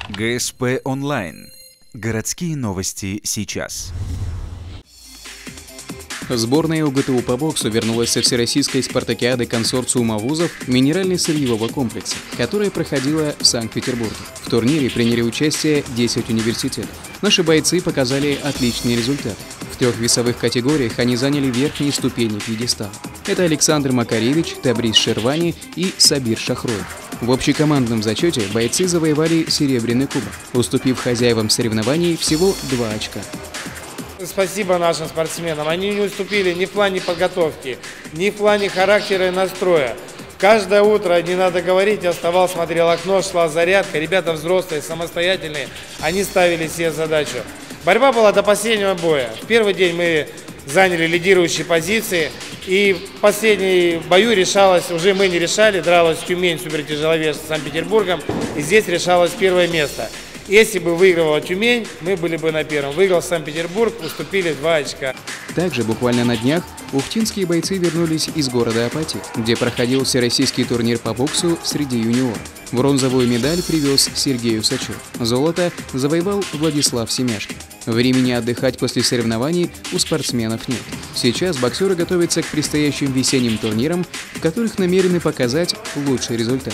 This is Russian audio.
ГСП онлайн. Городские новости сейчас. Сборная УГТУ по боксу вернулась со всероссийской спартакиады консорциума вузов минерально-сырьевого комплекса, которая проходила в Санкт-Петербурге. В турнире приняли участие 10 университетов. Наши бойцы показали отличные результаты. В 3 весовых категориях они заняли верхние ступени пьедестала. Это Александр Макаревич, Табрис Шервани и Сабир Шахроев. В общекомандном зачете бойцы завоевали серебряный кубок, уступив хозяевам соревнований всего 2 очка. Спасибо нашим спортсменам. Они не уступили ни в плане подготовки, ни в плане характера и настроя. Каждое утро, не надо говорить, я вставал, смотрел окно, шла зарядка. Ребята взрослые, самостоятельные, они ставили себе задачу. Борьба была до последнего боя. В первый день мы заняли лидирующие позиции. И в последнем бою решалось, уже мы не решали, дралась Тюмень супертяжеловес с Санкт-Петербургом. И здесь решалось первое место. Если бы выигрывала Тюмень, мы были бы на первом. Выиграл Санкт-Петербург, уступили 2 очка. Также буквально на днях ухтинские бойцы вернулись из города Апатит, где проходил всероссийский турнир по боксу среди юниоров. Бронзовую медаль привез Сергей Усачев. Золото завоевал Владислав Семяшкин. Времени отдыхать после соревнований у спортсменов нет. Сейчас боксеры готовятся к предстоящим весенним турнирам, в которых намерены показать лучший результат.